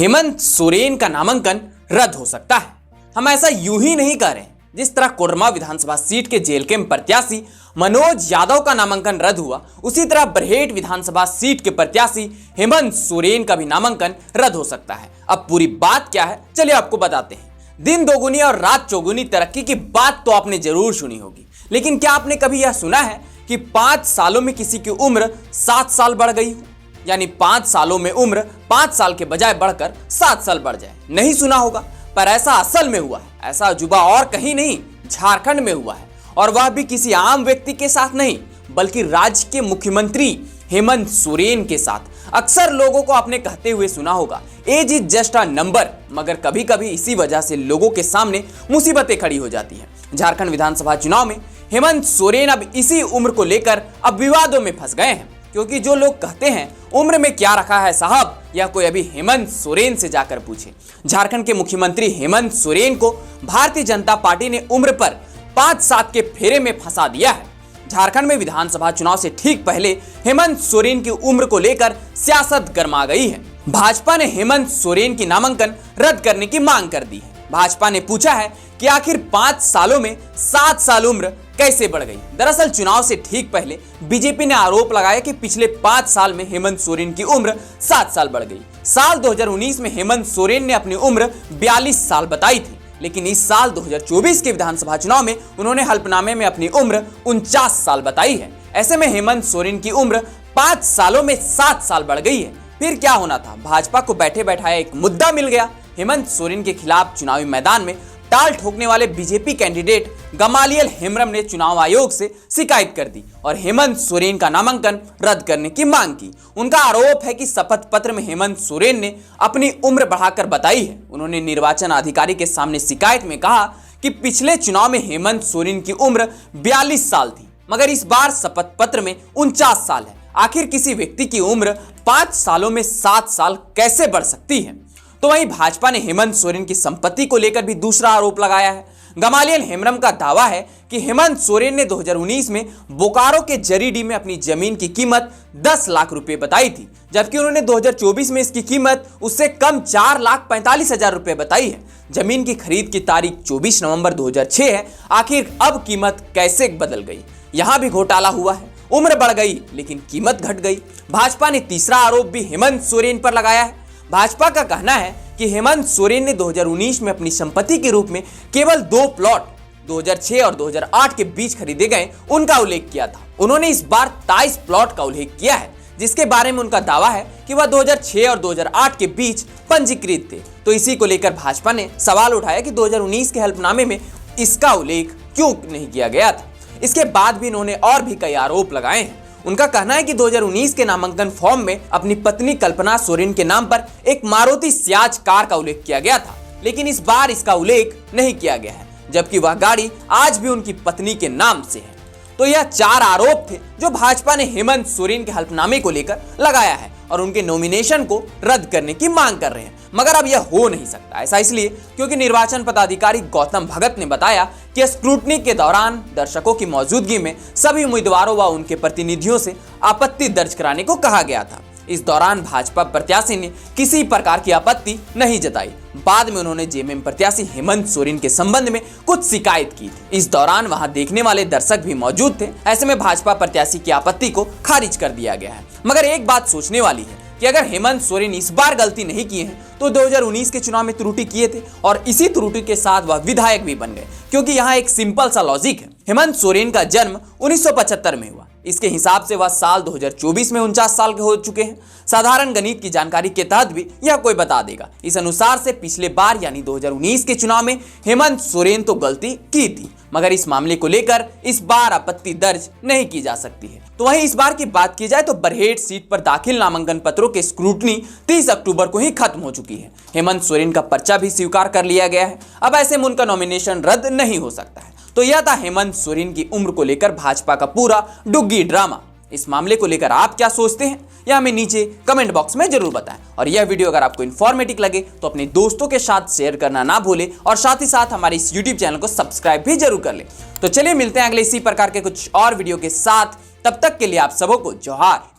हेमंत सोरेन का नामांकन रद्द हो सकता है। हम ऐसा यूं ही नहीं कह रहे। जिस तरह कोडरमा विधानसभा सीट के जेएलके प्रत्याशी मनोज यादव का नामांकन रद्द हुआ, उसी तरह बरहेट विधानसभा सीट के प्रत्याशी हेमंत सोरेन का भी नामांकन रद्द हो सकता है। अब पूरी बात क्या है, चलिए आपको बताते हैं। दिन दोगुनी और रात चौगुनी तरक्की की बात तो आपने जरूर सुनी होगी, लेकिन क्या आपने कभी यह सुना है कि 5 सालों में किसी की उम्र 7 साल बढ़ गई हो? यानी 5 सालों में उम्र 5 साल के बजाय बढ़कर 7 साल बढ़ जाए। नहीं सुना होगा, पर ऐसा असल में हुआ है। ऐसा अजूबा और कहीं नहीं, झारखंड में हुआ है, और वह भी किसी आम व्यक्ति के साथ नहीं, बल्कि राज्य के मुख्यमंत्री हेमंत सोरेन के साथ। अक्सर लोगों को आपने कहते हुए सुना होगा, age is just a number, मगर कभी कभी इसी वजह से लोगों के सामने मुसीबतें खड़ी हो जाती हैं। झारखंड विधानसभा चुनाव में हेमंत सोरेन अब इसी उम्र को लेकर अब विवादों में फंस गए हैं, क्योंकि जो लोग कहते हैं उम्र में क्या रखा है साहब, या कोई अभी हेमंत सोरेन से जाकर पूछे। झारखंड के मुख्यमंत्री हेमंत सोरेन को भारतीय जनता पार्टी ने उम्र पर 5-7 के फेरे में फंसा दिया है। झारखंड में विधानसभा चुनाव से ठीक पहले हेमंत सोरेन की उम्र को लेकर सियासत गर्मा गई है। भाजपा ने हेमंत सोरेन की नामांकन रद्द करने की मांग कर दी है। भाजपा ने पूछा है कि आखिर 5 सालों में 7 साल उम्र कैसे बढ़ गई। दरअसल चुनाव से ठीक पहले बीजेपी ने आरोप लगाया कि पिछले 5 साल में हेमंत सोरेन की उम्र 7 साल बढ़ गई। साल 2019 में हेमंत सोरेन ने अपनी उम्र 42 साल बताई थी, लेकिन इस साल 2024 के विधानसभा चुनाव में उन्होंने हल्फनामे में अपनी उम्र 49 साल बताई है। ऐसे में हेमंत सोरेन की उम्र 5 सालों में 7 साल बढ़ गई है। फिर क्या होना था? भाजपा को बैठे बैठाए एक मुद्दा मिल गया। हेमंत सोरेन के खिलाफ चुनावी मैदान में टाल ठोकने वाले बीजेपी कैंडिडेट गमालियल हेम्ब्रम ने चुनाव आयोग से शिकायत कर दी और हेमंत सोरेन का नामांकन रद्द करने की मांग की। उनका आरोप है कि शपथ पत्र में हेमंत सोरेन ने अपनी उम्र बढ़ाकर बताई है। उन्होंने निर्वाचन अधिकारी के सामने शिकायत में कहा कि पिछले चुनाव में हेमंत सोरेन की उम्र 42 साल थी, मगर इस बार शपथ पत्र में 49 साल है। आखिर किसी व्यक्ति की उम्र 5 सालों में 7 साल कैसे बढ़ सकती है? तो वहीं भाजपा ने हेमंत सोरेन की संपत्ति को लेकर भी दूसरा आरोप लगाया है। गमालियल हेम्ब्रम का दावा है कि हेमंत सोरेन ने 2019 में बोकारो के जरीडी में अपनी जमीन की कीमत 10 लाख रुपए बताई थी, जबकि उन्होंने 2024 में इसकी कीमत उससे कम 4,45,000 रुपए बताई है। जमीन की खरीद की तारीख 24 नवंबर 2006 है। आखिर अब कीमत कैसे बदल गई? यहां भी घोटाला हुआ है। उम्र बढ़ गई लेकिन कीमत घट गई। भाजपा ने तीसरा आरोप भी हेमंत सोरेन पर लगाया है। भाजपा का कहना है कि हेमंत सोरेन ने 2019 में अपनी संपत्ति के रूप में केवल 2 प्लॉट 2006 और 2008 के बीच खरीदे गए उनका उल्लेख किया था। उन्होंने इस बार 23 प्लॉट का उल्लेख किया है, जिसके बारे में उनका दावा है कि वह 2006 और 2008 के बीच पंजीकृत थे। तो इसी को लेकर भाजपा ने सवाल उठाया कि 2019 के हल्फनामे में इसका उल्लेख क्यों नहीं किया गया था। इसके बाद भी इन्होंने और भी कई आरोप लगाए हैं। उनका कहना है कि 2019 के नामांकन फॉर्म में अपनी पत्नी कल्पना सोरेन के नाम पर एक मारुति सियाज कार का उल्लेख किया गया था, लेकिन इस बार इसका उल्लेख नहीं किया गया है, जबकि वह गाड़ी आज भी उनकी पत्नी के नाम से है। तो यह 4 आरोप थे जो भाजपा ने हेमंत सोरेन के हल्फनामे को लेकर लगाया है और उनके नॉमिनेशन को रद्द करने की मांग कर रहे हैं। मगर अब यह हो नहीं सकता। ऐसा इसलिए क्योंकि निर्वाचन पदाधिकारी गौतम भगत ने बताया कि स्क्रूटनी के दौरान दर्शकों की मौजूदगी में सभी उम्मीदवारों व उनके प्रतिनिधियों से आपत्ति दर्ज कराने को कहा गया था। इस दौरान भाजपा प्रत्याशी ने किसी प्रकार की आपत्ति नहीं जताई। बाद में उन्होंने जेएमएम प्रत्याशी हेमंत सोरेन के संबंध में कुछ शिकायत की थी। इस दौरान वहां देखने वाले दर्शक भी मौजूद थे। ऐसे में भाजपा प्रत्याशी की आपत्ति को खारिज कर दिया गया है। मगर एक बात सोचने वाली है कि अगर हेमंत सोरेन इस बार गलती नहीं किए हैं तो 2019 के चुनाव में त्रुटि किए थे और इसी त्रुटि के साथ वह विधायक भी बन गए, क्योंकि यहाँ एक सिंपल सा लॉजिक है। हेमंत सोरेन का जन्म 1975 में हुआ। इसके हिसाब से वह साल 2024 में 49 साल के हो चुके हैं। साधारण गणित की जानकारी के तहत भी यह कोई बता देगा। इस अनुसार से पिछले बार यानी 2019 के चुनाव में हेमंत सोरेन तो गलती की थी, मगर इस मामले को लेकर इस बार आपत्ति दर्ज नहीं की जा सकती है। तो वहीं इस बार की बात की जाए तो बरहेट सीट पर दाखिल नामांकन पत्रों की स्क्रूटनी 30 अक्टूबर को ही खत्म हो चुकी है। हेमंत सोरेन का पर्चा भी स्वीकार कर लिया गया है। अब ऐसे में उनका नॉमिनेशन रद्द नहीं हो सकता है। तो यह था हेमंत सोरेन की उम्र को लेकर भाजपा का पूरा डुग्गी ड्रामा। इस मामले को लेकर आप क्या सोचते हैं यह हमें नीचे कमेंट बॉक्स में जरूर बताएं। और यह वीडियो अगर आपको इन्फॉर्मेटिव लगे तो अपने दोस्तों के साथ शेयर करना ना भूलें और साथ ही साथ हमारे इस यूट्यूब चैनल को सब्सक्राइब भी जरूर कर लें। तो चलिए मिलते हैं अगले इसी प्रकार के कुछ और वीडियो के साथ। तब तक के लिए आप सबों को जोहार।